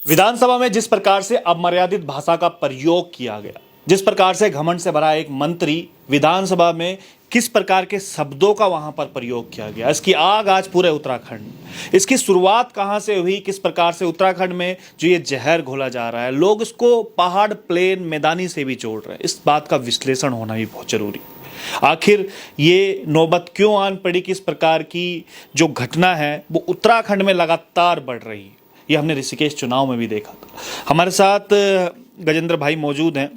विधानसभा में जिस प्रकार से अमर्यादित भाषा का प्रयोग किया गया, जिस प्रकार से घमंड से भरा एक मंत्री विधानसभा में किस प्रकार के शब्दों का वहां पर प्रयोग किया गया, इसकी आग आज पूरे उत्तराखंड। इसकी शुरुआत कहां से हुई, किस प्रकार से उत्तराखंड में जो ये जहर घोला जा रहा है, लोग इसको पहाड़, प्लेन, मैदानी से भी जोड़ रहे हैं। इस बात का विश्लेषण होना भी बहुत जरूरी। आखिर ये नौबत क्यों आन पड़ी कि इस प्रकार की जो घटना है वो उत्तराखंड में लगातार बढ़ रही है। ये हमने ऋषिकेश चुनाव में भी देखा था। हमारे साथ गजेंद्र भाई मौजूद हैं,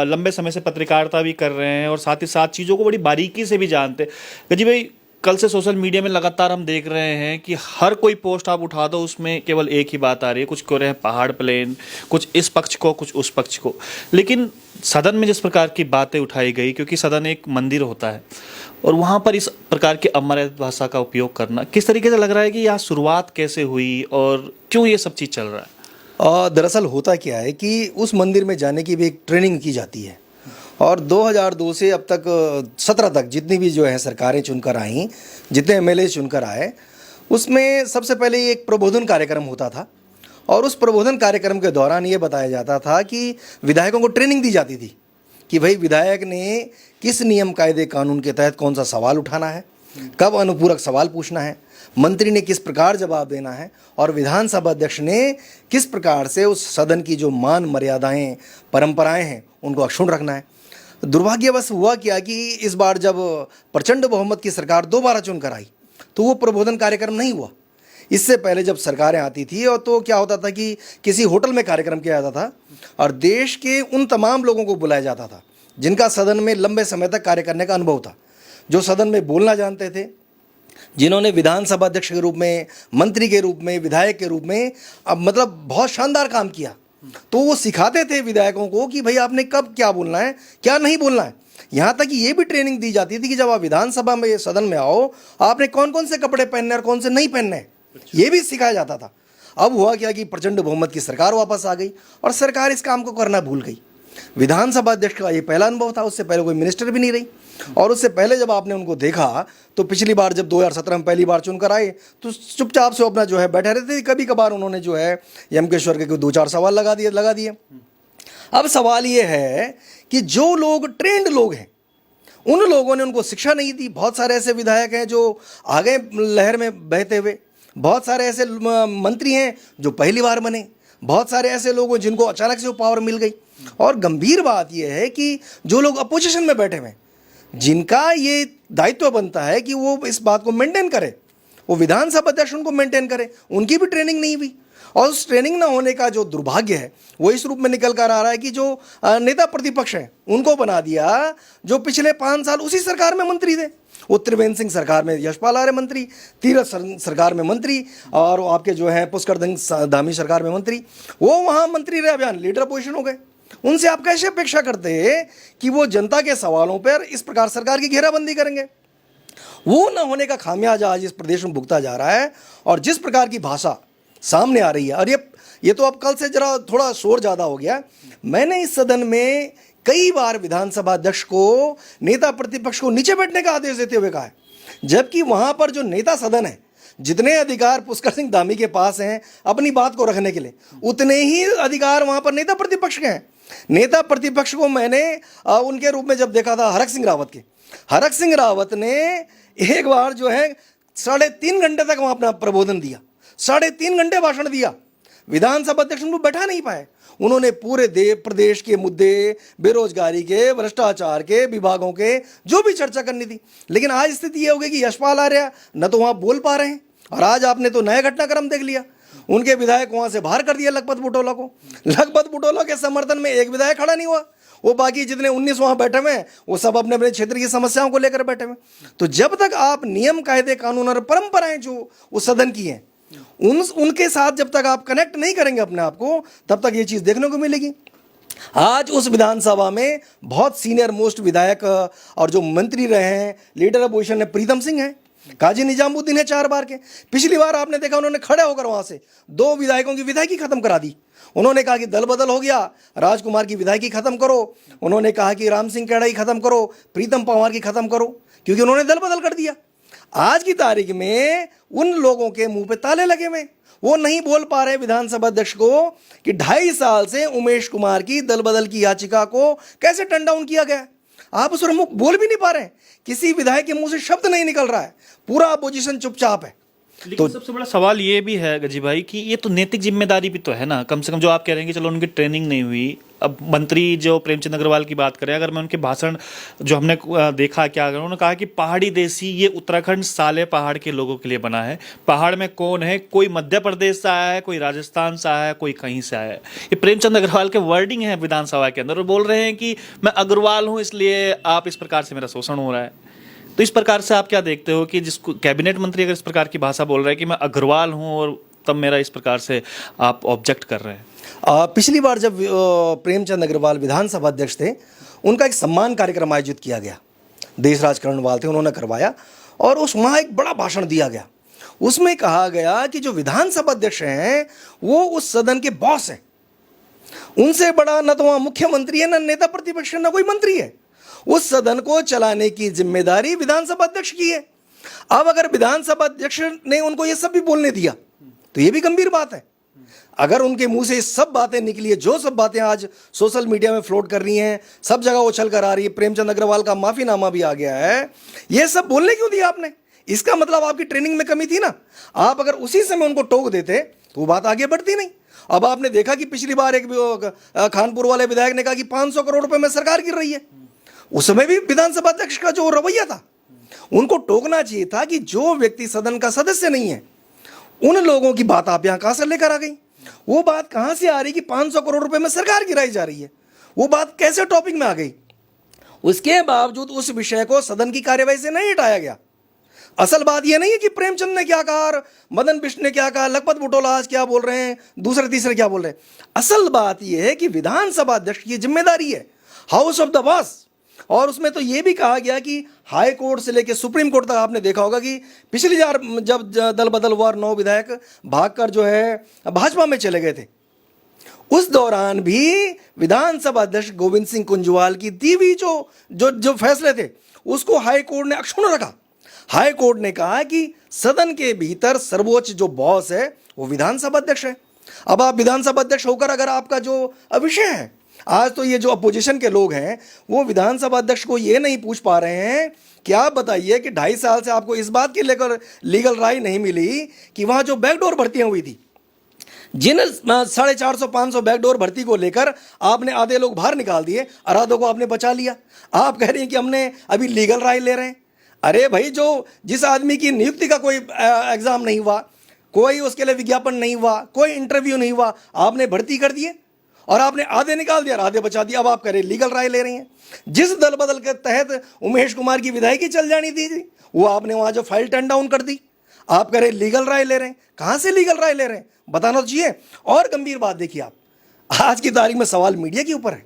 लंबे समय से पत्रकारिता भी कर रहे हैं और साथ ही साथ चीज़ों को बड़ी बारीकी से भी जानते हैं। गजी भाई, कल से सोशल मीडिया में लगातार हम देख रहे हैं कि हर कोई पोस्ट आप उठा दो उसमें केवल एक ही बात आ रही है। कुछ कह रहे हैं पहाड़, प्लेन, कुछ इस पक्ष को, कुछ उस पक्ष को। लेकिन सदन में जिस प्रकार की बातें उठाई गई, क्योंकि सदन एक मंदिर होता है और वहाँ पर इस प्रकार की अमर्यादित भाषा का उपयोग करना, किस तरीके से लग रहा है कि यह शुरुआत कैसे हुई और क्यों ये सब चीज़ चल रहा है? दरअसल होता क्या है कि उस मंदिर में जाने की भी एक ट्रेनिंग की जाती है और 2002 से अब तक 17 तक जितनी भी जो है सरकारें चुनकर आई, जितने एमएलए चुनकर आए, उसमें सबसे पहले एक प्रबोधन कार्यक्रम होता था और उस प्रबोधन कार्यक्रम के दौरान ये बताया जाता था कि विधायकों को ट्रेनिंग दी जाती थी कि भाई विधायक ने किस नियम कायदे कानून के तहत कौन सा सवाल उठाना है, कब अनुपूरक सवाल पूछना है, मंत्री ने किस प्रकार जवाब देना है और विधानसभा अध्यक्ष ने किस प्रकार से उस सदन की जो मान मर्यादाएं, परंपराएं हैं उनको अक्षुण्ण रखना है। दुर्भाग्यवश हुआ क्या कि इस बार जब प्रचंड बहुमत की सरकार दोबारा चुनकर आई तो वो प्रबोधन कार्यक्रम नहीं हुआ। इससे पहले जब सरकारें आती थी और तो क्या होता था कि किसी होटल में कार्यक्रम किया जाता था और देश के उन तमाम लोगों को बुलाया जाता था जिनका सदन में लंबे समय तक कार्य करने का अनुभव था, जो सदन में बोलना जानते थे, जिन्होंने विधानसभा अध्यक्ष के रूप में, मंत्री के रूप में, विधायक के रूप में अब मतलब बहुत शानदार काम किया। तो वो सिखाते थे विधायकों को कि भाई आपने कब क्या बोलना है, क्या नहीं बोलना है। यहाँ तक कि ये भी ट्रेनिंग दी जाती थी कि जब आप विधानसभा में, सदन में आओ, आपने कौन कौन से कपड़े पहनने और कौन से नहीं पहनने, ये भी सिखाया जाता था। अब हुआ क्या कि प्रचंड बहुमत की सरकार वापस आ गई और सरकार इस काम को करना भूल गई। विधानसभा अध्यक्ष का ये पहला अनुभव था, उससे पहले कोई मिनिस्टर भी नहीं रही और उससे पहले जब आपने उनको देखा तो पिछली बार जब 2017 में पहली बार चुनकर आए तो चुपचाप से अपना जो है बैठे रहते थे। कभी कभार उन्होंने जो है यमकेश्वर के कोई 2-4 सवाल लगा दिए। अब सवाल ये है कि जो लोग ट्रेंड लोग हैं उन लोगों ने उनको शिक्षा नहीं दी। बहुत सारे ऐसे विधायक हैं जो आगे लहर में बहते हुए, बहुत सारे ऐसे मंत्री हैं जो पहली बार बने, बहुत सारे ऐसे लोग हैं जिनको अचानक से वो पावर मिल गई। और गंभीर बात यह है कि जो लोग अपोजिशन में बैठे हुए, जिनका ये दायित्व बनता है कि वो इस बात को मेंटेन करे, वो विधानसभा अध्यक्ष उनको मेंटेन करे, उनकी भी ट्रेनिंग नहीं हुई। और उस ट्रेनिंग ना होने का जो दुर्भाग्य है वो इस रूप में निकल कर आ रहा है कि जो नेता प्रतिपक्ष हैं उनको बना दिया जो पिछले 5 साल उसी सरकार में मंत्री थे। वो त्रिवेंद्र सिंह सरकार में यशपाल आर्य मंत्री, तीरथ सरकार में मंत्री और आपके जो है पुष्कर धामी सरकार में मंत्री, वो वहाँ मंत्री रहे, अभियान लीडर पोजीशन हो गए। उनसे आप कैसे अपेक्षा करते हैं कि वो जनता के सवालों पर इस प्रकार सरकार की घेराबंदी करेंगे? वो न होने का खामियाजा आज इस प्रदेश में भुगता जा रहा है। और जिस प्रकार की भाषा सामने आ रही है, और ये तो अब कल से जरा थोड़ा शोर ज़्यादा हो गया। मैंने इस सदन में कई बार विधानसभा अध्यक्ष को, नेता प्रतिपक्ष को नीचे बैठने का आदेश देते हुए कहा है, जबकि वहाँ पर जो नेता सदन है, जितने अधिकार पुष्कर सिंह धामी के पास हैं अपनी बात को रखने के लिए, उतने ही अधिकार वहाँ पर नेता प्रतिपक्ष के हैं। नेता प्रतिपक्ष को मैंने उनके रूप में जब देखा था हरक सिंह रावत ने एक बार जो है 3.5 घंटे तक वहाँ अपना प्रबोधन दिया, 3.5 घंटे भाषण दिया। विधानसभा अध्यक्ष उनको बैठा नहीं पाए। उन्होंने पूरे प्रदेश के मुद्दे, बेरोजगारी के, भ्रष्टाचार के, विभागों के जो भी चर्चा करनी थी। लेकिन आज स्थिति ये हो गई कि यशपाल आर्य न तो वहाँ बोल पा रहे हैं और आज आपने तो नया घटनाक्रम देख लिया, उनके विधायक वहाँ से बाहर कर दिया लखपत बुटोला को। लखपत बुटोला के समर्थन में एक विधायक खड़ा नहीं हुआ, वो बाकी जितने 19 वहाँ बैठे हुए हैं वो सब अपने अपने क्षेत्र की समस्याओं को लेकर बैठे हुए। तो जब तक आप नियम, कायदे, कानून और परंपराएं जो उस सदन की हैं उनके साथ जब तक आप कनेक्ट नहीं करेंगे अपने आप को, तब तक ये चीज़ देखने को मिलेगी। आज उस विधानसभा में बहुत सीनियर मोस्ट विधायक और जो मंत्री रहे हैं, लीडर अपोजिशन है, प्रीतम सिंह है, काजी निजामुद्दीन है 4 बार के। पिछली बार आपने देखा उन्होंने खड़े होकर वहाँ से 2 विधायकों की विधायकी खत्म करा दी। उन्होंने कहा कि दल बदल हो गया, राजकुमार की विधायकी खत्म करो। उन्होंने कहा कि राम सिंह केड़ा की खत्म करो, प्रीतम पंवार की खत्म करो, क्योंकि उन्होंने दल बदल कर दिया। आज की तारीख में उन लोगों के मुंह पे ताले लगे हुए वो नहीं बोल पा रहे विधानसभा अध्यक्ष को कि 2.5 साल से उमेश कुमार की दल बदल की याचिका को कैसे टर्न डाउन किया गया है। आप उस पर मुंह बोल भी नहीं पा रहे, किसी विधायक के मुंह से शब्द नहीं निकल रहा है, पूरा अपोजिशन चुपचाप है। लेकिन सबसे बड़ा सवाल ये भी है गजी भाई कि ये तो नैतिक जिम्मेदारी भी तो है ना, कम से कम जो आप कह रहे हैं कि चलो उनकी ट्रेनिंग नहीं हुई। अब मंत्री जो प्रेमचंद अग्रवाल की बात करें, अगर मैं उनके भाषण जो हमने देखा, क्या उन्होंने कहा कि पहाड़ी देसी ये उत्तराखंड साले पहाड़ के लोगों के लिए बना है। पहाड़ में कौन है, कोई मध्य प्रदेश से आया है, कोई राजस्थान से आया है, कोई कहीं से आया है। ये प्रेमचंद अग्रवाल के वर्डिंग है विधानसभा के अंदर, और बोल रहे हैं कि मैं अग्रवाल हूँ इसलिए आप इस प्रकार से मेरा शोषण हो रहा है। तो इस प्रकार से आप क्या देखते हो कि जिसको कैबिनेट मंत्री अगर इस प्रकार की भाषा बोल रहा है कि मैं अग्रवाल हूं और तब मेरा इस प्रकार से आप ऑब्जेक्ट कर रहे हैं। पिछली बार जब प्रेमचंद अग्रवाल विधानसभा अध्यक्ष थे, उनका एक सम्मान कार्यक्रम आयोजित किया गया, देशराज करणवाल थे, उन्होंने करवाया और वहाँ एक बड़ा भाषण दिया गया। उसमें कहा गया कि जो विधानसभा अध्यक्ष हैं वो उस सदन के बॉस हैं, उनसे बड़ा न तो वहाँ मुख्यमंत्री है, न नेता प्रतिपक्ष है, न कोई मंत्री है। उस सदन को चलाने की जिम्मेदारी विधानसभा अध्यक्ष की है। अब अगर विधानसभा अध्यक्ष ने उनको ये सब भी बोलने दिया तो ये भी गंभीर बात है। अगर उनके मुंह से ये सब बातें निकली है, जो सब बातें आज सोशल मीडिया में फ्लोट कर रही हैं, सब जगह उछल कर आ रही है, प्रेमचंद अग्रवाल का माफीनामा भी आ गया है, ये सब बोलने क्यों दिया आपने? इसका मतलब आपकी ट्रेनिंग में कमी थी ना। आप अगर उसी समय उनको टोक देते तो वो बात आगे बढ़ती नहीं। अब आपने देखा कि पिछली बार एक खानपुर वाले विधायक ने कहा कि 500 करोड़ रुपए में सरकार गिर रही है। उस समय भी विधानसभा अध्यक्ष का जो रवैया था, उनको टोकना चाहिए था कि जो व्यक्ति सदन का सदस्य नहीं है, उन लोगों की बात आप यहां कहां से लेकर आ गई? वो बात कहां से आ रही कि 500 करोड़ रुपए में सरकार गिराई जा रही है? वो बात कैसे टॉपिक में आ गई? उसके बावजूद उस विषय को सदन की कार्यवाही से नहीं हटाया गया। असल बात यह नहीं है कि प्रेमचंद ने क्या कहा, मदन बिष्ट ने क्या कहा, लखपत बुटोला आज क्या बोल रहे हैं, दूसरे तीसरे क्या बोल रहे हैं। असल बात यह है कि विधानसभा अध्यक्ष की जिम्मेदारी है, हाउस ऑफ द बॉस। और उसमें तो यह भी कहा गया कि हाई कोर्ट से लेकर सुप्रीम कोर्ट तक आपने देखा होगा कि पिछली बार जब दल बदल हुआ, 9 विधायक भागकर जो है भाजपा में चले गए थे, उस दौरान भी विधानसभा अध्यक्ष गोविंद सिंह कुंजवाल की दी हुई जो फैसले थे उसको हाई कोर्ट ने अक्षुण्ण रखा। हाई कोर्ट ने कहा कि सदन के भीतर सर्वोच्च जो बॉस है वो विधानसभा अध्यक्ष है। अब आप विधानसभा अध्यक्ष होकर अगर आपका जो विषय है, आज तो ये जो अपोजिशन के लोग हैं वो विधानसभा अध्यक्ष को ये नहीं पूछ पा रहे हैं कि आप बताइए कि 2.5 साल से आपको इस बात की लेकर लीगल राय नहीं मिली कि वहां जो बैकडोर भर्तियां हुई थी, जिन 450-500 बैकडोर भर्ती को लेकर आपने आधे लोग बाहर निकाल दिए, आधों को आपने बचा लिया। आप कह रहे हैं कि हमने अभी लीगल राय ले रहे हैं। अरे भाई, जिस आदमी की नियुक्ति का कोई एग्जाम नहीं हुआ, कोई उसके लिए विज्ञापन नहीं हुआ, कोई इंटरव्यू नहीं हुआ, आपने भर्ती कर दिए और आपने आधे निकाल दिया, आधे बचा दिया। अब आप कह रहे लीगल राय ले रही हैं। जिस दल बदल के तहत उमेश कुमार की विधायकी चल जानी थी वो आपने वहां जो फाइल टर्न डाउन कर दी। आप कह रहे लीगल राय ले रहे हैं। कहां से लीगल राय ले रहे हैं, बताना तो चाहिए। और गंभीर बात देखिए, आप आज की तारीख में सवाल मीडिया के ऊपर है।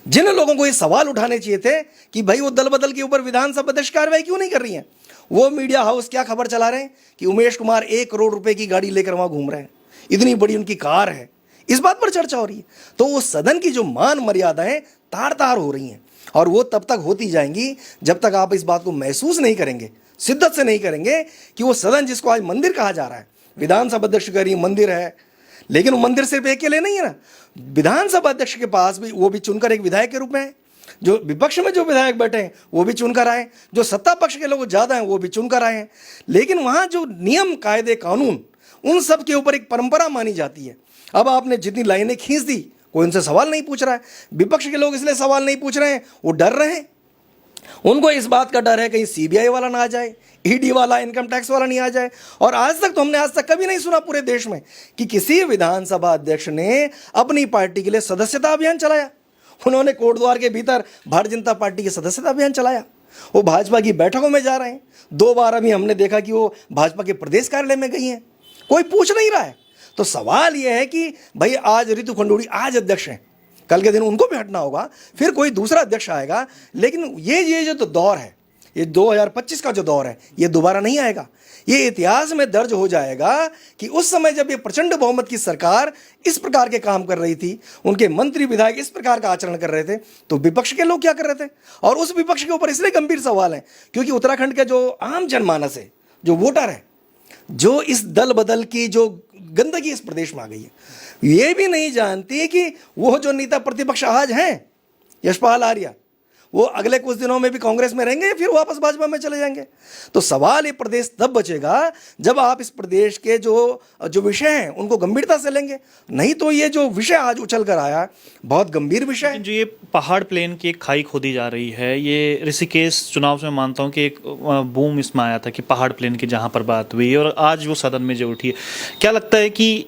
जिन लोगों को ये सवाल उठाने चाहिए थे कि भाई वो दल बदल के ऊपर विधानसभा अध्यक्ष कार्रवाई क्यों नहीं कर रही है, वो मीडिया हाउस क्या खबर चला रहे हैं कि उमेश कुमार 1 करोड़ रुपए की गाड़ी लेकर वहां घूम रहे हैं, इतनी बड़ी उनकी कार है, इस बात पर चर्चा हो रही है। तो वो सदन की जो मान मर्यादाएं तार तार हो रही हैं, और वो तब तक होती जाएंगी जब तक आप इस बात को महसूस नहीं करेंगे, शिद्दत से नहीं करेंगे कि वो सदन जिसको आज मंदिर कहा जा रहा है, विधानसभा अध्यक्ष कह रही है मंदिर है, लेकिन वो मंदिर सिर्फ एक के लिए नहीं है ना। विधानसभा अध्यक्ष के पास भी वो भी चुनकर एक विधायक के रूप में है, जो विपक्ष में जो विधायक बैठे हैं वो भी चुनकर आए, जो सत्ता पक्ष के लोग ज्यादा हैं वो भी चुनकर आए हैं। लेकिन वहां जो नियम कायदे कानून उन सब के ऊपर एक परंपरा मानी जाती है। अब आपने जितनी लाइनें खींच दी, कोई उनसे सवाल नहीं पूछ रहा है। विपक्ष के लोग इसलिए सवाल नहीं पूछ रहे हैं, वो डर रहे हैं। उनको इस बात का डर है कहीं सीबीआई वाला ना आ जाए, ईडी वाला, इनकम टैक्स वाला नहीं आ जाए। और आज तक कभी नहीं सुना पूरे देश में कि किसी विधानसभा अध्यक्ष ने अपनी पार्टी के लिए सदस्यता अभियान चलाया। उन्होंने कोटद्वार के भीतर भारतीय जनता पार्टी की सदस्यता अभियान चलाया। वो भाजपा की बैठकों में जा रहे हैं। 2 बार अभी हमने देखा कि वो भाजपा के प्रदेश कार्यालय में गई हैं, कोई पूछ नहीं रहा है। तो सवाल यह है कि भाई आज रितु खंडूड़ी आज अध्यक्ष हैं, कल के दिन उनको भी हटना होगा, फिर कोई दूसरा अध्यक्ष आएगा। लेकिन ये जो दौर है, ये 2025 का जो दौर है, ये दोबारा नहीं आएगा। ये इतिहास में दर्ज हो जाएगा कि उस समय जब ये प्रचंड बहुमत की सरकार इस प्रकार के काम कर रही थी, उनके मंत्री विधायक इस प्रकार का आचरण कर रहे थे, तो विपक्ष के लोग क्या कर रहे थे। और उस विपक्ष के ऊपर इसलिए गंभीर सवाल है क्योंकि उत्तराखंड के जो आम जनमानस है, जो वोटर है, जो इस दल बदल की जो गंदगी इस प्रदेश में आ गई है, ये भी नहीं जानती कि वो जो नेता प्रतिपक्ष आज हैं यशपाल आर्या, वो अगले कुछ दिनों में भी कांग्रेस में रहेंगे या फिर वापस भाजपा में चले जाएंगे। तो सवाल ये प्रदेश तब बचेगा जब आप इस प्रदेश के जो विषय हैं उनको गंभीरता से लेंगे, नहीं तो ये जो विषय आज उछल कर आया बहुत गंभीर विषय है। लेकिन जो ये पहाड़ प्लेन की एक खाई खोदी जा रही है, ये ऋषिकेश चुनाव से मैं मानता हूँ कि एक बूम इसमें आया था कि पहाड़ प्लेन की जहाँ पर बात हुई और आज वो सदन में जो उठी है, क्या लगता है कि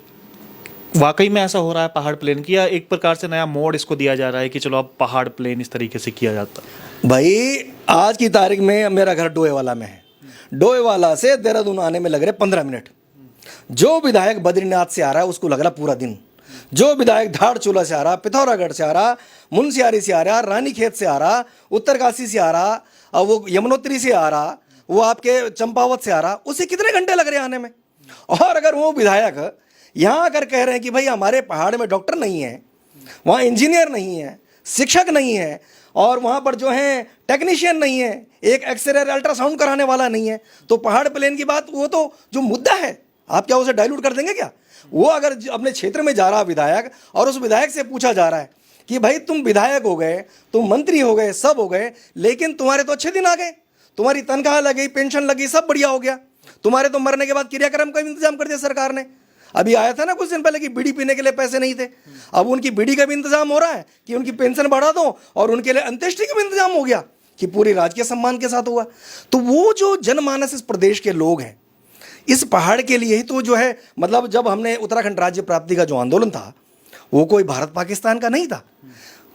वाकई में ऐसा हो रहा है पहाड़ प्लेन की, या एक प्रकार से नया मोड़ इसको दिया जा रहा है कि चलो अब पहाड़ प्लेन इस तरीके से किया जाता है? भाई आज की तारीख में मेरा घर डोएवाला में है, डोएवाला से देहरादून आने में लग रहे 15 मिनट। जो विधायक बद्रीनाथ से आ रहा है उसको लग रहा पूरा दिन, जो विधायक धारचूला से आ रहा, पिथौरागढ़ से आ रहा, मुंशियारी से आ रहा, रानीखेत से आ रहा, उत्तरकाशी से आ रहा, और वो यमुनोत्री से आ रहा, वो आपके चंपावत से आ रहा, उसे कितने घंटे लग रहे आने में। और अगर वो विधायक यहाँ आकर कह रहे हैं कि भाई हमारे पहाड़ में डॉक्टर नहीं है, वहाँ इंजीनियर नहीं है, शिक्षक नहीं है, और वहाँ पर जो है टेक्नीशियन नहीं है, एक एक्सरे अल्ट्रासाउंड कराने वाला नहीं है, तो पहाड़ प्लेन की बात, वो तो जो मुद्दा है आप क्या उसे डाइल्यूट कर देंगे क्या? वो अगर अपने क्षेत्र में जा रहा विधायक और उस विधायक से पूछा जा रहा है कि भाई तुम विधायक हो गए, तुम मंत्री हो गए, सब हो गए, लेकिन तुम्हारे तो अच्छे दिन आ गए, तुम्हारी तनख्वाह लगी, पेंशन लगी, सब बढ़िया हो गया, तुम्हारे तो मरने के बाद क्रियाक्रम का इंतजाम कर दिया सरकार ने। अभी आया था ना कुछ दिन पहले कि बीड़ी पीने के लिए पैसे नहीं थे, अब उनकी बीड़ी का भी इंतजाम हो रहा है कि उनकी पेंशन बढ़ा दो, और उनके लिए अंत्येष्टि का भी इंतजाम हो गया कि पूरी राजकीय सम्मान के साथ हुआ। तो वो जो जनमानस इस प्रदेश के लोग हैं, इस पहाड़ के लिए ही तो जो है, मतलब जब हमने उत्तराखंड राज्य प्राप्ति का जो आंदोलन था वो कोई भारत पाकिस्तान का नहीं था।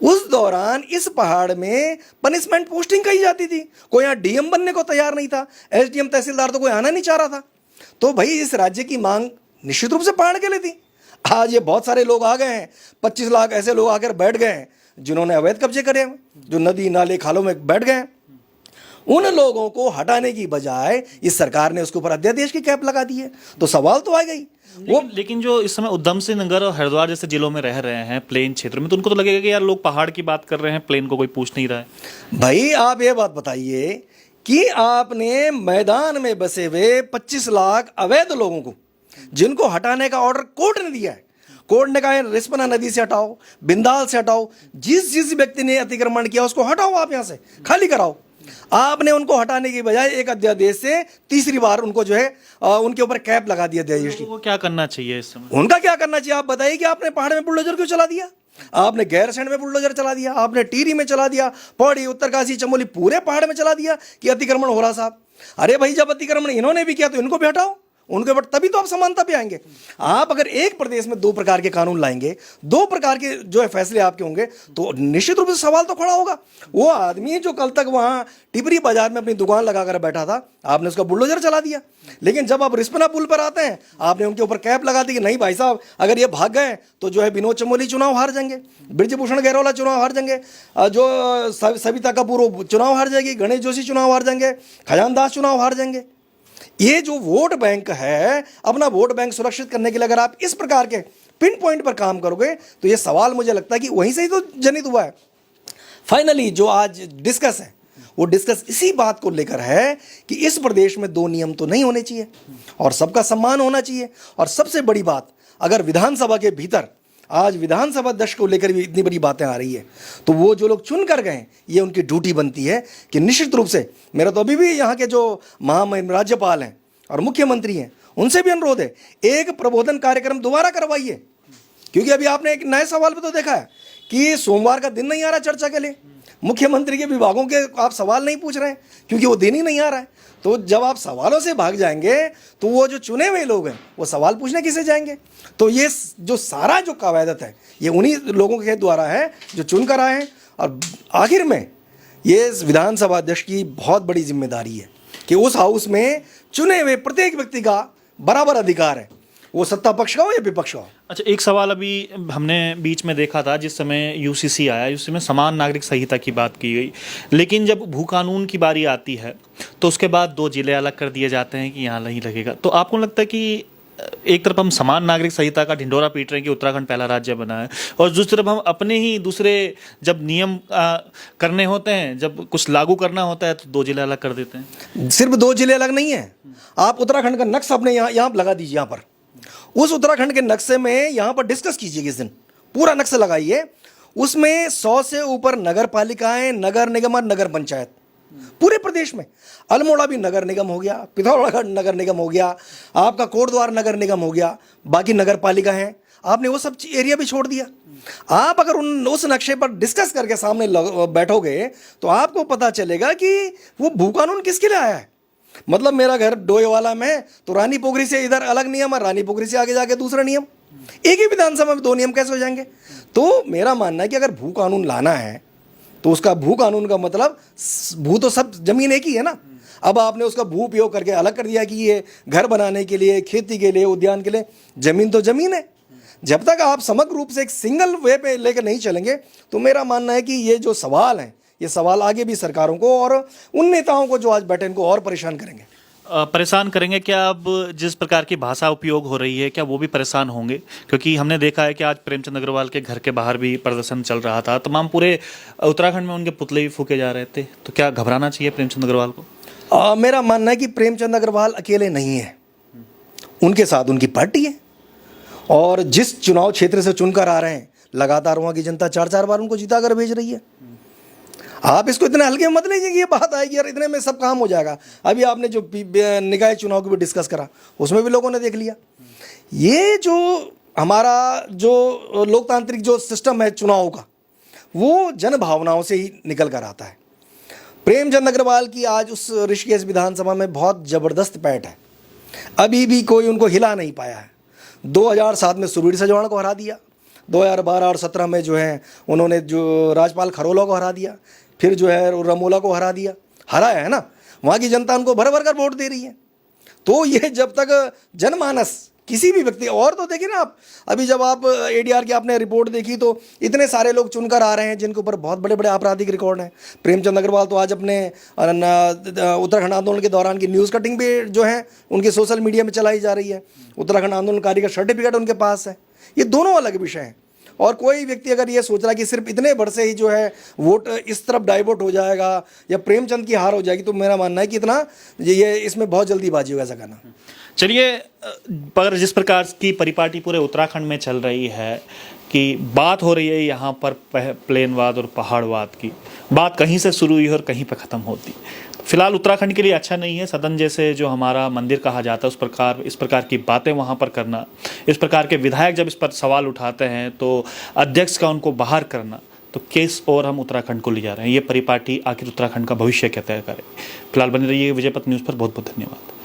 उस दौरान इस पहाड़ में पनिशमेंट पोस्टिंग कही जाती थी, कोई यहाँ डीएम बनने को तैयार नहीं था, एसडीएम तहसीलदार तो कोई आना नहीं चाह रहा था। तो भाई इस राज्य की मांग निश्चित रूप से पहाड़ के लिए थी। आज ये बहुत सारे लोग आ गए हैं, 25 लाख ऐसे लोग आकर बैठ गए हैं जिन्होंने अवैध कब्जे करे हैं, जो नदी नाले खालों में बैठ गए हैं। उन लोगों को हटाने की बजाय इस सरकार ने उसके ऊपर अध्यादेश की कैप लगा दी है। तो सवाल तो आ गई वो। लेकिन जो इस समय उधम सिंह नगर और हरिद्वार जैसे जिलों में रह रहे हैं प्लेन क्षेत्र में, तो उनको तो लगेगा कि यार लोग पहाड़ की बात कर रहे हैं, प्लेन को कोई पूछ नहीं रहा है। भाई आप ये बात बताइए कि आपने मैदान में बसे हुए 25 लाख अवैध लोगों को, जिनको हटाने का ऑर्डर कोर्ट ने दिया है, कोर्ट ने कहा है रिस्पना नदी से हटाओ, बिंदाल से हटाओ, जिस व्यक्ति ने अतिक्रमण किया उसको हटाओ, आप यहां से खाली कराओ। आपने उनको हटाने की बजाय एक अध्यादेश से तीसरी बार उनको जो है उनके ऊपर कैप लगा दिया अध्यादेश की। वो क्या करना चाहिए इस समय? उनका क्या करना चाहिए आप बताइए कि आपने पहाड़ में बुलडोजर क्यों चला दिया? आपने गैरसैंण में बुलडोजर चला दिया, आपने टिहरी में चला दिया, पौड़ी, उत्तरकाशी, चमोली, पूरे पहाड़ में चला दिया कि अतिक्रमण हो रहा साहब। अरे भाई जब अतिक्रमण इन्होंने भी किया तो इनको भी हटाओ, उनके ऊपर, तभी तो आप समानता पे आएंगे। आप अगर एक प्रदेश में 2 प्रकार के कानून लाएंगे, 2 प्रकार के जो है फैसले आपके होंगे, तो निश्चित रूप से सवाल तो खड़ा होगा। वो आदमी जो कल तक वहां टिपरी बाजार में अपनी दुकान लगाकर बैठा था, आपने उसका बुलडोजर चला दिया। लेकिन जब आप रिस्पना पुल पर आते हैं, आपने उनके ऊपर कैप लगा दी कि नहीं भाई साहब, अगर ये भाग गए तो जो है विनोद चमोली चुनाव हार जाएंगे, ब्रिजभूषण गहरोला चुनाव हार जाएंगे, जो सविता कपूर चुनाव हार जाएगी, गणेश जोशी चुनाव हार जाएंगे, खजानदास चुनाव हार जाएंगे। ये जो वोट बैंक है, अपना वोट बैंक सुरक्षित करने के लिए अगर आप इस प्रकार के पिन पॉइंट पर काम करोगे, तो ये सवाल मुझे लगता है कि वहीं से ही तो जनित हुआ है। फाइनली जो आज डिस्कस है, वो डिस्कस इसी बात को लेकर है कि इस प्रदेश में 2 नियम तो नहीं होने चाहिए और सबका सम्मान होना चाहिए। और सबसे बड़ी बात, अगर विधानसभा के भीतर आज विधानसभा अध्यक्ष को लेकर भी इतनी बड़ी बातें आ रही है, तो वो जो लोग चुन कर गए, ये उनकी ड्यूटी बनती है कि निश्चित रूप से, मेरा तो अभी भी यहाँ के जो महामहिम राज्यपाल हैं और मुख्यमंत्री हैं, उनसे भी अनुरोध है, एक प्रबोधन कार्यक्रम दोबारा करवाइए। क्योंकि अभी आपने एक नए सवाल पे तो देखा है कि सोमवार का दिन नहीं आ रहा चर्चा के लिए, मुख्यमंत्री के विभागों के आप सवाल नहीं पूछ रहे हैं क्योंकि वो दिन ही नहीं आ रहा है। तो जब आप सवालों से भाग जाएंगे तो वो जो चुने हुए लोग हैं वो सवाल पूछने किसे जाएंगे? तो ये जो सारा जो कवायदत है, ये उन्हीं लोगों के द्वारा है जो चुन कर आए हैं। और आखिर में ये विधानसभा अध्यक्ष की बहुत बड़ी जिम्मेदारी है कि उस हाउस में चुने हुए प्रत्येक व्यक्ति का बराबर अधिकार है, वो सत्ता पक्ष का हो या विपक्ष का हो। अच्छा, एक सवाल अभी हमने बीच में देखा था, जिस समय यूसीसी आया, उस समय समान नागरिक संहिता की बात की गई, लेकिन जब भू कानून की बारी आती है तो उसके बाद 2 जिले अलग कर दिए जाते हैं कि यहाँ नहीं लगेगा। तो आपको लगता है कि एक तरफ हम समान नागरिक संहिता का ढिंढोरा पीट रहे हैं कि उत्तराखंड पहला राज्य बना है, और दूसरी तरफ हम अपने ही दूसरे जब नियम करने होते हैं, जब कुछ लागू करना होता है तो 2 जिले अलग कर देते हैं। सिर्फ 2 जिले अलग नहीं है, आप उत्तराखंड का नक्शा अपने यहाँ लगा दीजिए। यहाँ पर उस उत्तराखंड के नक्शे में यहाँ पर डिस्कस कीजिए, किस दिन पूरा नक्शा लगाइए, उसमें 100 से ऊपर नगर पालिकाएं, नगर निगम और नगर पंचायत पूरे प्रदेश में। अल्मोड़ा भी नगर निगम हो गया, पिथौरागढ़ नगर निगम हो गया, आपका कोटद्वार नगर निगम हो गया, बाकी नगर पालिका हैं, आपने वो सब एरिया भी छोड़ दिया। आप अगर उस नक्शे पर डिस्कस करके सामने बैठोगे तो आपको पता चलेगा कि वो भू कानून किसके लिए आया है। मतलब मेरा घर डोईवाला में, तो रानी पोखरी से इधर अलग नियम और रानी पोखरी से आगे जाके दूसरा नियम, एक ही विधानसभा में 2 नियम कैसे हो जाएंगे। तो मेरा मानना है कि अगर भू कानून लाना है तो उसका भू कानून का मतलब, भू तो सब जमीन एक ही है ना। अब आपने उसका भू उपयोग करके अलग कर दिया कि ये घर बनाने के लिए, खेती के लिए, उद्यान के लिए, जमीन तो जमीन है। जब तक आप समग्र रूप से एक सिंगल वे पे लेकर नहीं चलेंगे तो मेरा मानना है कि ये जो सवाल हैं, ये सवाल आगे भी सरकारों को और उन नेताओं को जो आज बैठे इनको और परेशान करेंगे। परेशान करेंगे क्या? अब जिस प्रकार की भाषा उपयोग हो रही है, क्या वो भी परेशान होंगे? क्योंकि हमने देखा है कि आज प्रेमचंद अग्रवाल के घर के बाहर भी प्रदर्शन चल रहा था, तमाम पूरे उत्तराखंड में उनके पुतले भी फूके जा रहे थे, तो क्या घबराना चाहिए प्रेमचंद अग्रवाल को? मेरा मानना है कि प्रेमचंद अग्रवाल अकेले नहीं है, उनके साथ उनकी पार्टी है, और जिस चुनाव क्षेत्र से चुनकर आ रहे हैं लगातार वहाँ की जनता 4-4 बार उनको जिता कर भेज रही है। आप इसको इतने हल्के में मत लीजिए कि ये बात आएगी यार इतने में सब काम हो जाएगा। अभी आपने जो निकाय चुनाव की भी डिस्कस करा, उसमें भी लोगों ने देख लिया। ये जो हमारा जो लोकतांत्रिक जो सिस्टम है चुनाव का, वो जन भावनाओं से ही निकल कर आता है। प्रेमचंद अग्रवाल की आज उस ऋषिकेश विधानसभा में बहुत ज़बरदस्त पैठ है, अभी भी कोई उनको हिला नहीं पाया है। 2007 में सुरवीर सजवाण को हरा दिया, 2012 और 17 में जो है उन्होंने जो राजपाल खरोला को हरा दिया, फिर जो है रमोला को हरा दिया, हराया है ना। वहाँ की जनता उनको भर भर कर वोट दे रही है। तो ये जब तक जनमानस किसी भी व्यक्ति, और तो देखिए ना आप, अभी जब आप ADR की आपने रिपोर्ट देखी तो इतने सारे लोग चुनकर आ रहे हैं जिनके ऊपर बहुत बड़े बड़े आपराधिक रिकॉर्ड हैं। प्रेमचंद अग्रवाल तो आज अपने उत्तराखंड आंदोलन के दौरान की न्यूज़ कटिंग भी जो है उनके सोशल मीडिया में चलाई जा रही है, उत्तराखंड आंदोलनकारी का सर्टिफिकेट उनके पास है। ये दोनों अलग विषय हैं। और कोई व्यक्ति अगर ये सोच रहा है कि सिर्फ इतने वर्ष से ही जो है वोट इस तरफ डाइवर्ट हो जाएगा या प्रेमचंद की हार हो जाएगी, तो मेरा मानना है कि इतना ये इसमें बहुत जल्दीबाजी होगा ऐसा करना। चलिए, पर जिस प्रकार की परिपाटी पूरे उत्तराखंड में चल रही है कि बात हो रही है यहाँ पर प्लेनवाद और पहाड़वाद की, बात कहीं से शुरू हुई और कहीं पर ख़त्म होती। फिलहाल उत्तराखंड के लिए अच्छा नहीं है, सदन जैसे जो हमारा मंदिर कहा जाता है इस प्रकार की बातें वहाँ पर करना, इस प्रकार के विधायक जब इस पर सवाल उठाते हैं तो अध्यक्ष का उनको बाहर करना, तो केस और हम उत्तराखंड को ले जा रहे हैं। ये परिपाटी आखिर उत्तराखंड का भविष्य क्या तय करे। फिलहाल बने रहिए विजय पथ न्यूज़ पर। बहुत बहुत धन्यवाद।